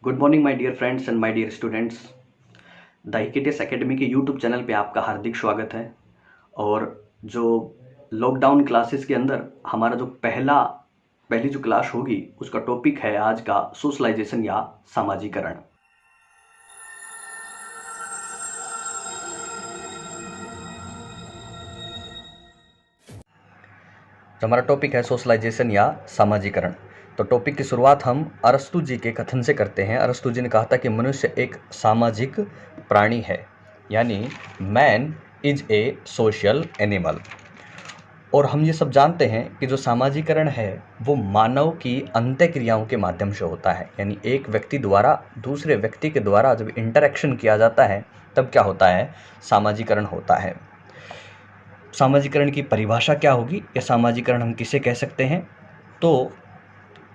Good morning my dear friends and my dear students. The Equitas academy के YouTube channel पे आपका हार्दिक स्वागत है। और जो लॉकडाउन क्लासेस के अंदर हमारा जो पहली जो क्लास होगी उसका टॉपिक है आज का सोशलाइजेशन या सामाजिकरण। तो हमारा टॉपिक है सोशलाइजेशन या सामाजिकरण। तो टॉपिक की शुरुआत हम अरस्तु जी के कथन से करते हैं। अरस्तु जी ने कहा था कि मनुष्य एक सामाजिक प्राणी है, यानी man is a social animal. और हम ये सब जानते हैं कि जो सामाजिकरण है वो मानव की अंतःक्रियाओं के माध्यम से होता है, यानी एक व्यक्ति द्वारा दूसरे व्यक्ति के द्वारा जब इंटरेक्शन किया जाता है तब क्या होता है, सामाजिकरण होता है। सामाजिकरण की परिभाषा क्या होगी या सामाजिकरण हम किसे कह सकते हैं? तो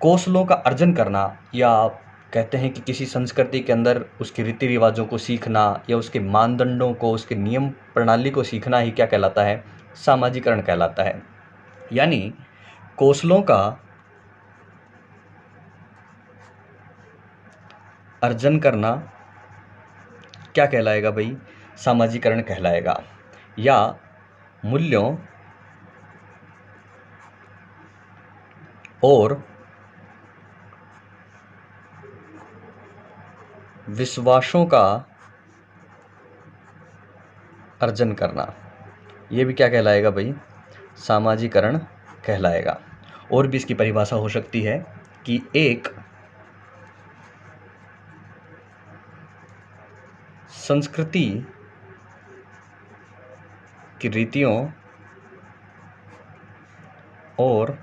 कौशलों का अर्जन करना, या कहते हैं कि किसी संस्कृति के अंदर उसके रीति रिवाजों को सीखना या उसके मानदंडों को, उसके नियम प्रणाली को सीखना ही क्या कहलाता है, सामाजिकरण कहलाता है। यानी कौशलों का अर्जन करना क्या कहलाएगा भाई, सामाजिकरण कहलाएगा। या मूल्यों और विश्वासों का अर्जन करना, ये भी क्या कहलाएगा भाई, सामाजिकरण कहलाएगा। और भी इसकी परिभाषा हो सकती है कि एक संस्कृति की रीतियों और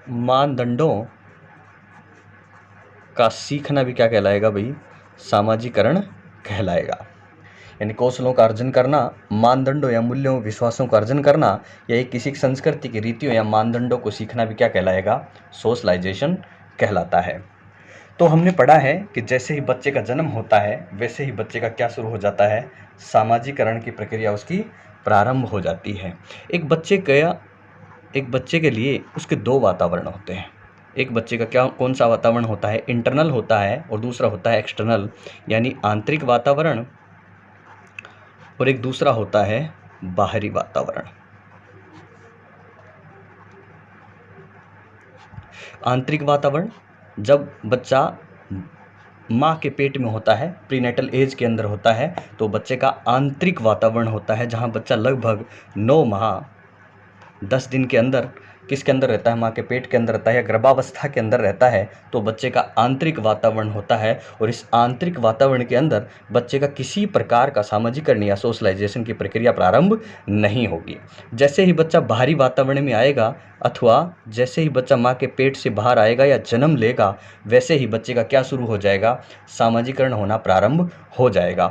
मानदंडों का सीखना भी क्या कहलाएगा भाई, सामाजिकरण कहलाएगा। यानी कौशलों का अर्जन करना, मानदंडों या मूल्यों विश्वासों का अर्जन करना, या एक किसी संस्कृति की रीतियों या मानदंडों को सीखना भी क्या कहलाएगा, सोशलाइजेशन कहलाता है। तो हमने पढ़ा है कि जैसे ही बच्चे का जन्म होता है वैसे ही बच्चे का क्या शुरू हो जाता है, सामाजिकरण की प्रक्रिया उसकी प्रारंभ हो जाती है। एक बच्चे के लिए उसके दो वातावरण होते हैं। एक बच्चे का कौन सा वातावरण होता है, इंटरनल होता है, और दूसरा होता है एक्सटर्नल, यानी आंतरिक वातावरण, और एक दूसरा होता है बाहरी वातावरण। आंतरिक वातावरण, जब बच्चा माँ के पेट में होता है, प्रीनेटल एज के अंदर होता है, तो बच्चे का आंतरिक वातावरण होता है जहाँ बच्चा लगभग 9 माह 10 दिन के अंदर किसके अंदर रहता है, माँ के पेट के अंदर रहता है या गर्भावस्था के अंदर रहता है। तो बच्चे का आंतरिक वातावरण होता है, और इस आंतरिक वातावरण के अंदर बच्चे का किसी प्रकार का सामाजिकरण या सोशलाइजेशन की प्रक्रिया प्रारंभ नहीं होगी। जैसे ही बच्चा बाहरी वातावरण में आएगा, अथवा जैसे ही बच्चा माँ के पेट से बाहर आएगा या जन्म लेगा, वैसे ही बच्चे का क्या शुरू हो जाएगा, सामाजिकरण होना प्रारंभ हो जाएगा।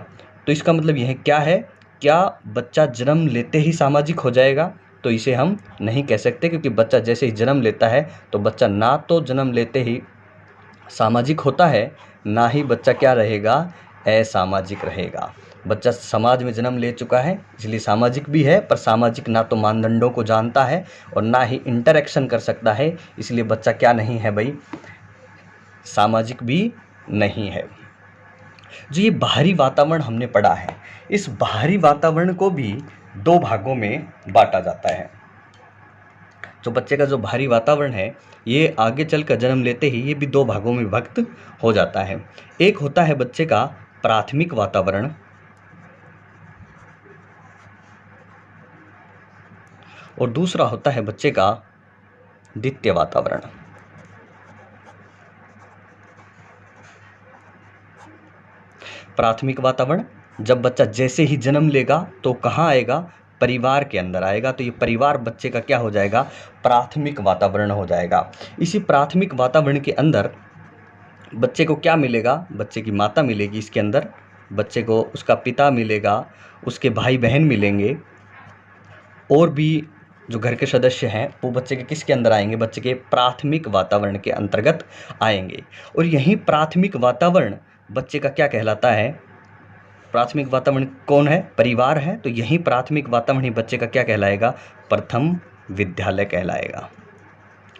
तो इसका मतलब यह क्या है, क्या बच्चा जन्म लेते ही सामाजिक हो जाएगा? तो इसे हम नहीं कह सकते, क्योंकि बच्चा जैसे ही जन्म लेता है तो बच्चा ना तो जन्म लेते ही सामाजिक होता है, ना ही बच्चा क्या रहेगा, असामाजिक रहेगा। बच्चा समाज में जन्म ले चुका है इसलिए सामाजिक भी है, पर सामाजिक ना तो मानदंडों को जानता है और ना ही इंटरेक्शन कर सकता है, इसलिए बच्चा क्या नहीं है भाई, सामाजिक भी नहीं है। जो ये बाहरी वातावरण हमने पढ़ा है, इस बाहरी वातावरण को भी दो भागों में बांटा जाता है। जो बच्चे का जो बाहरी वातावरण है, ये आगे चलकर जन्म लेते ही ये भी दो भागों में विभक्त हो जाता है। एक होता है बच्चे का प्राथमिक वातावरण, और दूसरा होता है बच्चे का द्वितीय वातावरण। प्राथमिक वातावरण, जब बच्चा जैसे ही जन्म लेगा तो कहाँ आएगा, परिवार के अंदर आएगा। तो ये परिवार बच्चे का क्या हो जाएगा, प्राथमिक वातावरण हो जाएगा। इसी प्राथमिक वातावरण के अंदर बच्चे को क्या मिलेगा, बच्चे की माता मिलेगी, इसके अंदर बच्चे को उसका पिता मिलेगा, उसके भाई बहन मिलेंगे, और भी जो घर के सदस्य हैं वो बच्चे के किसके अंदर आएंगे, बच्चे के प्राथमिक वातावरण के अंतर्गत आएंगे। और यही प्राथमिक वातावरण बच्चे का क्या कहलाता है, प्राथमिक वातावरण कौन है? परिवार है। तो यही प्राथमिक वातावरण ही बच्चे का क्या कहलाएगा? प्रथम विद्यालय कहलाएगा।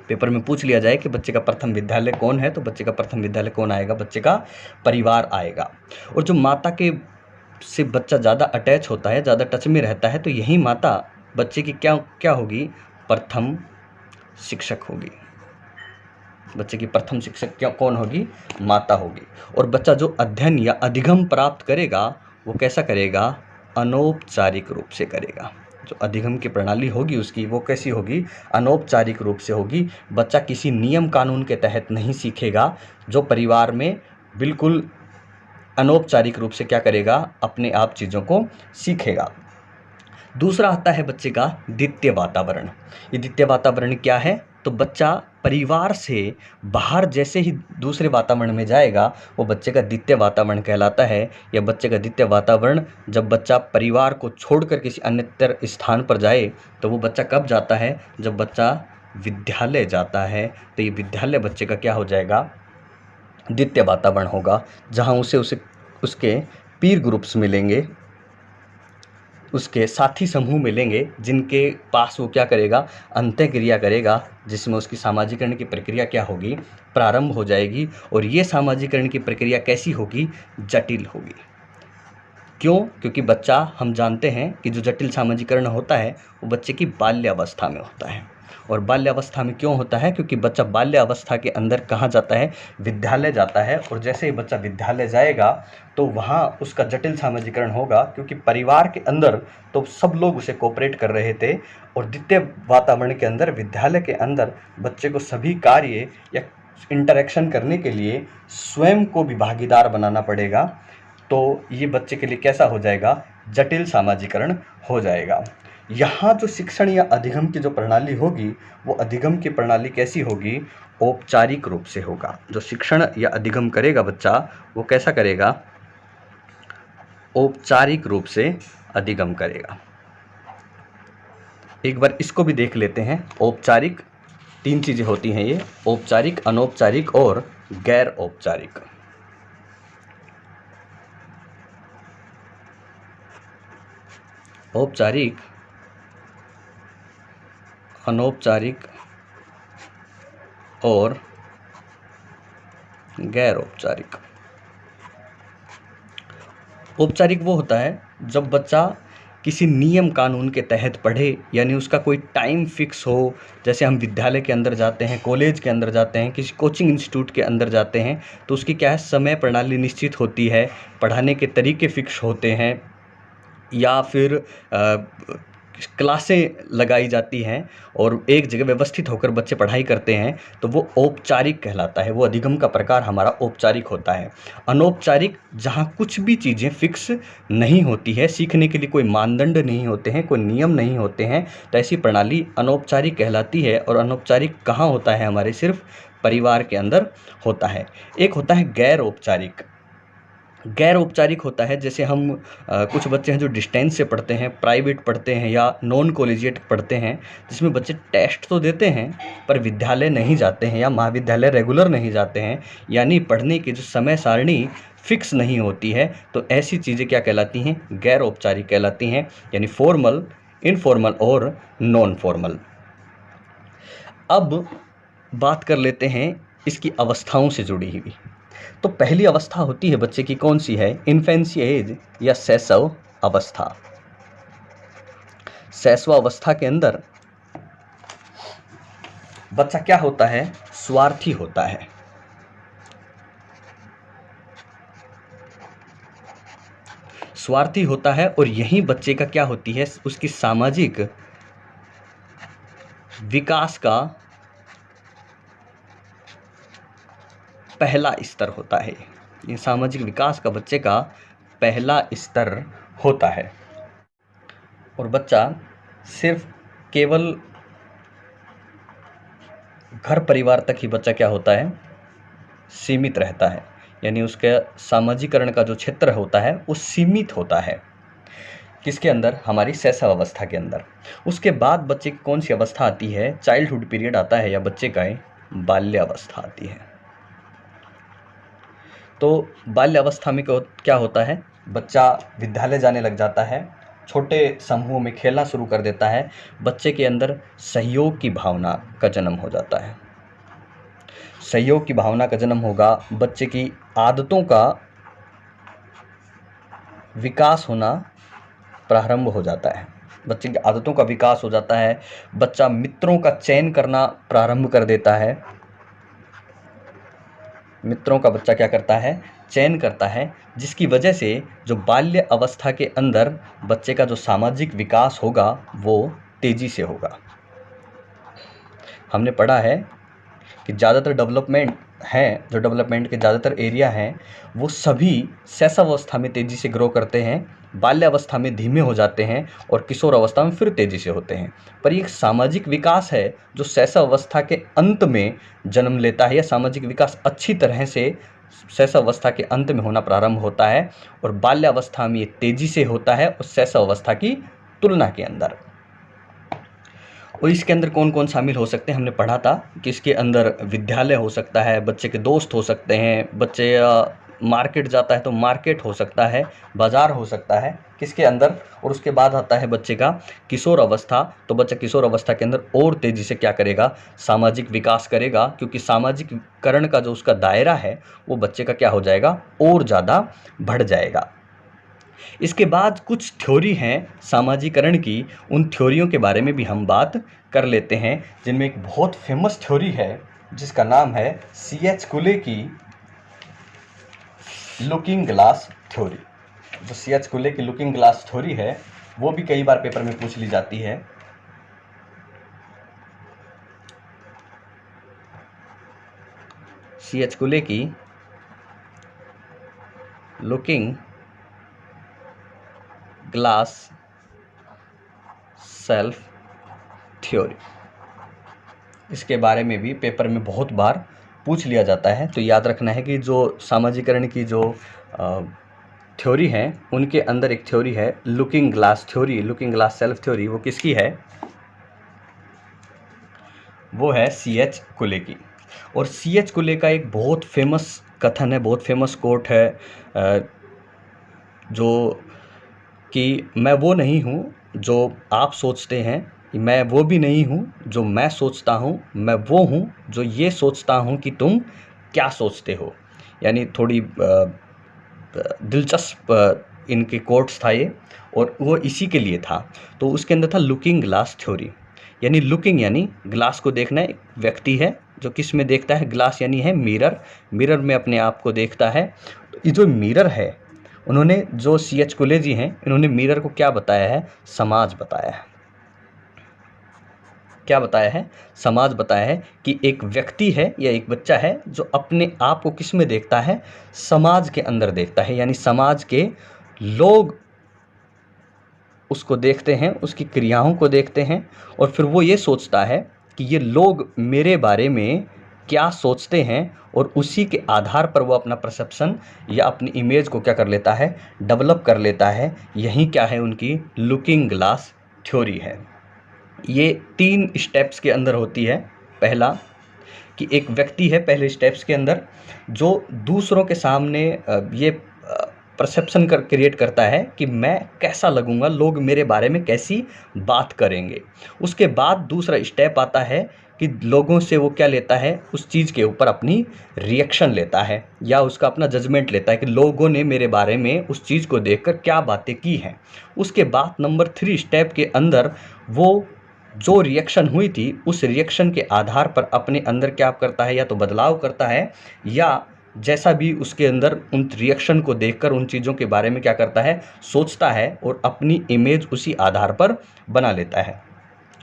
पेपर में पूछ लिया जाए कि बच्चे का प्रथम विद्यालय कौन है, तो बच्चे का प्रथम विद्यालय कौन आएगा? बच्चे का परिवार आएगा। और जो माता के से बच्चा ज़्यादा अटैच होता है, ज़्यादा टच में रहता है, तो यही माता बच्चे की क्या क्या होगी? प्रथम शिक्षक होगी। बच्चे की प्रथम शिक्षक क्या कौन होगी? माता होगी। और बच्चा जो अध्ययन या अधिगम प्राप्त करेगा वो कैसा करेगा? अनौपचारिक रूप से करेगा। जो अधिगम की प्रणाली होगी उसकी वो कैसी होगी? अनौपचारिक रूप से होगी। बच्चा किसी नियम कानून के तहत नहीं सीखेगा, जो परिवार में बिल्कुल अनौपचारिक रूप से क्या करेगा? अपने आप चीज़ों को सीखेगा। दूसरा आता है बच्चे का द्वितीय वातावरण। ये द्वितीय वातावरण क्या है? तो बच्चा परिवार से बाहर जैसे ही दूसरे वातावरण में जाएगा वो बच्चे का द्वितीय वातावरण कहलाता है। या बच्चे का द्वितीय वातावरण जब बच्चा परिवार को छोड़कर किसी अन्यतर स्थान पर जाए तो वो बच्चा कब जाता है? जब बच्चा विद्यालय जाता है। तो ये विद्यालय बच्चे का क्या हो जाएगा? द्वितीय वातावरण होगा, जहाँ उसे उसके पीर ग्रुप्स मिलेंगे, उसके साथी समूह मिलेंगे, जिनके पास वो क्या करेगा? अंतःक्रिया करेगा, जिसमें उसकी सामाजिकरण की प्रक्रिया क्या होगी? प्रारंभ हो जाएगी। और ये सामाजिकरण की प्रक्रिया कैसी होगी? जटिल होगी। क्यों? क्योंकि बच्चा, हम जानते हैं कि जो जटिल सामाजिकरण होता है वो बच्चे की बाल्यावस्था में होता है। और बाल्यावस्था में क्यों होता है? क्योंकि बच्चा बाल्यावस्था के अंदर कहाँ जाता है? विद्यालय जाता है। और जैसे ही बच्चा विद्यालय जाएगा तो वहाँ उसका जटिल सामाजिकरण होगा, क्योंकि परिवार के अंदर तो सब लोग उसे कोऑपरेट कर रहे थे, और द्वितीय वातावरण के अंदर, विद्यालय के अंदर बच्चे को सभी कार्य या इंटरेक्शन करने के लिए स्वयं को भी भागीदार बनाना पड़ेगा। तो ये बच्चे के लिए कैसा हो जाएगा? जटिल सामाजिकरण हो जाएगा। यहाँ जो शिक्षण या अधिगम की जो प्रणाली होगी वो अधिगम की प्रणाली कैसी होगी? औपचारिक रूप से होगा। जो शिक्षण या अधिगम करेगा बच्चा वो कैसा करेगा? औपचारिक रूप से अधिगम करेगा। एक बार इसको भी देख लेते हैं। औपचारिक, तीन चीज़ें होती हैं ये: औपचारिक, अनौपचारिक और गैर औपचारिक। औपचारिक, अनौपचारिक और गैर औपचारिक। औपचारिक वो होता है जब बच्चा किसी नियम कानून के तहत पढ़े, यानी उसका कोई टाइम फिक्स हो। जैसे हम विद्यालय के अंदर जाते हैं, कॉलेज के अंदर जाते हैं, किसी कोचिंग इंस्टीट्यूट के अंदर जाते हैं, तो उसकी क्या है? समय प्रणाली निश्चित होती है, पढ़ाने के तरीके फिक्स होते हैं, या फिर क्लासें लगाई जाती हैं और एक जगह व्यवस्थित होकर बच्चे पढ़ाई करते हैं, तो वो औपचारिक कहलाता है। वो अधिगम का प्रकार हमारा औपचारिक होता है। अनौपचारिक, जहाँ कुछ भी चीज़ें फिक्स नहीं होती है, सीखने के लिए कोई मानदंड नहीं होते हैं, कोई नियम नहीं होते हैं, तो ऐसी प्रणाली अनौपचारिक कहलाती है। और अनौपचारिक कहाँ होता है? हमारे सिर्फ परिवार के अंदर होता है। एक होता है गैर औपचारिक। गैर औपचारिक होता है, जैसे हम कुछ बच्चे हैं जो डिस्टेंस से पढ़ते हैं, प्राइवेट पढ़ते हैं या नॉन कॉलेजिएट पढ़ते हैं, जिसमें बच्चे टेस्ट तो देते हैं पर विद्यालय नहीं जाते हैं या महाविद्यालय रेगुलर नहीं जाते हैं, यानी पढ़ने की जो समय सारणी फिक्स नहीं होती है। तो ऐसी चीज़ें क्या कहलाती हैं? गैर औपचारिक कहलाती हैं, यानी फॉर्मल, इनफॉर्मल और नॉन फॉर्मल। अब बात कर लेते हैं इसकी अवस्थाओं से जुड़ी हुई। तो पहली अवस्था होती है बच्चे की, कौन सी है? इन्फेंसी एज या शैशव अवस्था। शैशव अवस्था के अंदर बच्चा क्या होता है? स्वार्थी होता है। स्वार्थी होता है, और यही बच्चे का क्या होती है? उसकी सामाजिक विकास का पहला स्तर होता है। ये सामाजिक विकास का बच्चे का पहला स्तर होता है। और बच्चा सिर्फ केवल घर परिवार तक ही बच्चा क्या होता है? सीमित रहता है, यानी उसके सामाजिकरण का जो क्षेत्र होता है वो सीमित होता है। किसके अंदर? हमारी शैशव अवस्था के अंदर। उसके बाद बच्चे की कौन सी अवस्था आती है? चाइल्डहुड पीरियड आता है, या बच्चे का बाल्यावस्था आती है। तो बाल्यावस्था में क्या होता है? बच्चा विद्यालय जाने लग जाता है, छोटे समूहों में खेलना शुरू कर देता है, बच्चे के अंदर सहयोग की भावना का जन्म हो जाता है। सहयोग की भावना का जन्म होगा, बच्चे की आदतों का विकास होना प्रारंभ हो जाता है, बच्चे की आदतों का विकास हो जाता है, बच्चा मित्रों का चयन करना प्रारंभ कर देता है। मित्रों का बच्चा क्या करता है, चयन करता है, जिसकी वजह से जो बाल्य अवस्था के अंदर बच्चे का जो सामाजिक विकास होगा वो तेजी से होगा। हमने पढ़ा है कि ज़्यादातर डेवलपमेंट हैं, जो डेवलपमेंट के ज़्यादातर एरिया हैं, वो सभी शैशवावस्था में तेज़ी से ग्रो करते हैं, बाल्यावस्था में धीमे हो जाते हैं और किशोर अवस्था में फिर तेज़ी से होते हैं। पर ये एक सामाजिक विकास है जो शैशवावस्था के अंत में जन्म लेता है, या सामाजिक विकास अच्छी तरह से शैशवावस्था के अंत में होना प्रारंभ होता है और बाल्यावस्था में ये तेज़ी से होता है उस शैशवावस्था की तुलना के अंदर। और इसके अंदर कौन कौन शामिल हो सकते हैं, हमने पढ़ा था कि इसके अंदर विद्यालय हो सकता है, बच्चे के दोस्त हो सकते हैं, बच्चे मार्केट जाता है तो मार्केट हो सकता है, बाज़ार हो सकता है, किसके अंदर। और उसके बाद आता है बच्चे का किशोर अवस्था, तो बच्चा किशोर अवस्था के अंदर और तेज़ी से क्या करेगा, सामाजिक विकास करेगा, क्योंकि सामाजिककरण का जो उसका दायरा है वो बच्चे का क्या हो जाएगा, और ज़्यादा बढ़ जाएगा। इसके बाद कुछ थ्योरी हैं सामाजिकरण की, उन थ्योरियों के बारे में भी हम बात कर लेते हैं, जिनमें एक बहुत फेमस थ्योरी है जिसका नाम है C.H. कुले की लुकिंग ग्लास थ्योरी। जो C.H. कुले की लुकिंग ग्लास थ्योरी है वो भी कई बार पेपर में पूछ ली जाती है। C.H. कुले की लुकिंग ग्लास सेल्फ थ्योरी, इसके बारे में भी पेपर में बहुत बार पूछ लिया जाता है। तो याद रखना है कि जो सामाजिकरण की जो थ्योरी है उनके अंदर एक थ्योरी है looking glass theory, looking glass self theory. वो किसकी है, वो है C.H. कुले की। और C.H. कुले का एक बहुत फेमस कथन है, बहुत फेमस कोट है, जो कि मैं वो नहीं हूँ जो आप सोचते हैं, मैं वो भी नहीं हूँ जो मैं सोचता हूँ, मैं वो हूँ जो ये सोचता हूँ कि तुम क्या सोचते हो। यानी थोड़ी दिलचस्प इनके कोट्स था ये, और वो इसी के लिए था। तो उसके अंदर था लुकिंग ग्लास थ्योरी, यानी लुकिंग यानी ग्लास को देखना, एक व्यक्ति है जो किस में देखता है, ग्लास यानी है मिरर, मिरर में अपने आप को देखता है। तो ये जो मिरर है, उन्होंने जो C.H. कुले जी हैं, इन्होंने मिरर को क्या बताया है, समाज बताया है। क्या बताया है, समाज बताया है कि एक व्यक्ति है या एक बच्चा है जो अपने आप को किस में देखता है, समाज के अंदर देखता है, यानी समाज के लोग उसको देखते हैं, उसकी क्रियाओं को देखते हैं, और फिर वो ये सोचता है कि ये लोग मेरे बारे में क्या सोचते हैं, और उसी के आधार पर वो अपना परसेप्शन या अपनी इमेज को क्या कर लेता है, डेवलप कर लेता है। यही क्या है, उनकी लुकिंग ग्लास थ्योरी है। ये 3 स्टेप्स के अंदर होती है। पहला कि एक व्यक्ति है पहले स्टेप्स के अंदर जो दूसरों के सामने ये परसेप्शन क्रिएट करता है कि मैं कैसा लगूंगा, लोग मेरे बारे में कैसी बात करेंगे। उसके बाद दूसरा स्टेप आता है कि लोगों से वो क्या लेता है, उस चीज़ के ऊपर अपनी रिएक्शन लेता है या उसका अपना जजमेंट लेता है कि लोगों ने मेरे बारे में उस चीज़ को देखकर क्या बातें की हैं। उसके बाद नंबर 3 स्टेप के अंदर वो जो रिएक्शन हुई थी उस रिएक्शन के आधार पर अपने अंदर क्या करता है, या तो बदलाव करता है या जैसा भी उसके अंदर उन रिएक्शन को देखकर उन चीज़ों के बारे में क्या करता है, सोचता है और अपनी इमेज उसी आधार पर बना लेता है।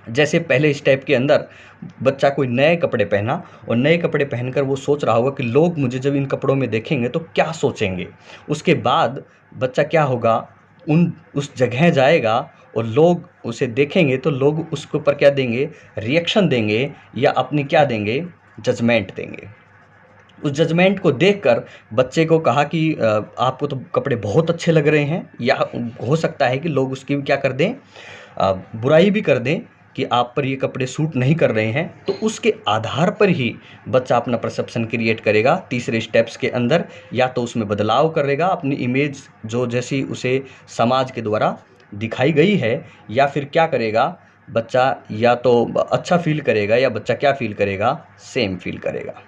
जैसे पहले स्टेप के अंदर बच्चा कोई नए कपड़े पहना और नए कपड़े पहनकर वो सोच रहा होगा कि लोग मुझे जब इन कपड़ों में देखेंगे तो क्या सोचेंगे। उसके बाद बच्चा क्या होगा, उस जगह जाएगा और लोग उसे देखेंगे तो लोग उसके ऊपर क्या देंगे, रिएक्शन देंगे या अपनी क्या देंगे, जजमेंट देंगे। उस जजमेंट को देखकर बच्चे को कहा कि आपको तो कपड़े बहुत अच्छे लग रहे हैं, या हो सकता है कि लोग उसकी क्या कर दें, बुराई भी कर दें कि आप पर ये कपड़े सूट नहीं कर रहे हैं, तो उसके आधार पर ही बच्चा अपना परसेप्शन क्रिएट करेगा तीसरे स्टेप्स के अंदर। या तो उसमें बदलाव करेगा, अपनी इमेज जो जैसी उसे समाज के द्वारा दिखाई गई है, या फिर क्या करेगा बच्चा, या तो अच्छा फील करेगा, या बच्चा क्या फील करेगा, सेम फील करेगा।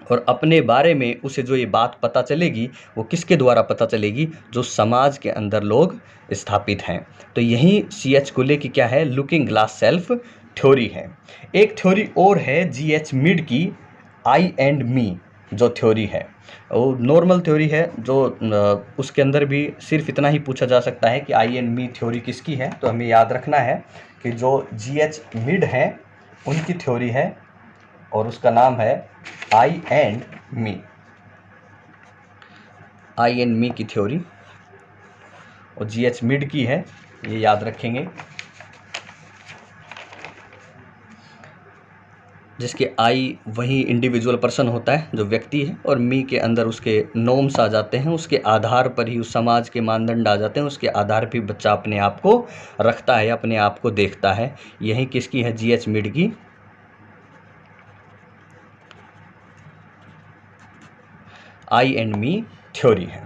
और अपने बारे में उसे जो ये बात पता चलेगी वो किसके द्वारा पता चलेगी, जो समाज के अंदर लोग स्थापित हैं। तो यही CH गुले की क्या है, लुकिंग ग्लास सेल्फ थ्योरी है। एक थ्योरी और है GH मिड की, आई एंड मी जो थ्योरी है, वो नॉर्मल थ्योरी है, जो उसके अंदर भी सिर्फ इतना ही पूछा जा सकता है कि आई एंड मी थ्योरी किसकी है। तो हमें याद रखना है कि जो GH मिड है उनकी थ्योरी है, और उसका नाम है आई and me. I and me की थ्योरी, और GH मिड की है, ये याद रखेंगे। जिसके आई वही इंडिविजुअल पर्सन होता है जो व्यक्ति है, और मी के अंदर उसके नॉर्म्स आ जाते हैं, उसके आधार पर ही उस समाज के मानदंड आ जाते हैं, उसके आधार पर बच्चा अपने आप को रखता है, अपने आप को देखता है। यही किसकी है, GH मिड की, आई एंड मी थ्योरी है।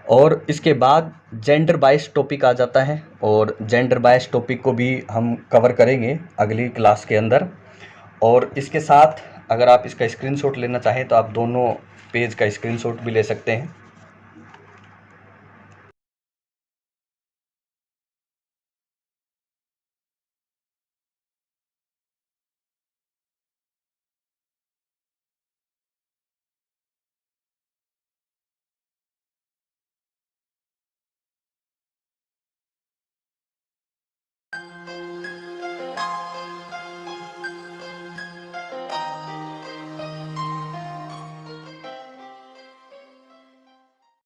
और इसके बाद जेंडर बायस टॉपिक आ जाता है, और जेंडर बायस टॉपिक को भी हम कवर करेंगे अगली क्लास के अंदर। और इसके साथ अगर आप इसका स्क्रीनशॉट लेना चाहें तो आप दोनों पेज का स्क्रीनशॉट भी ले सकते हैं।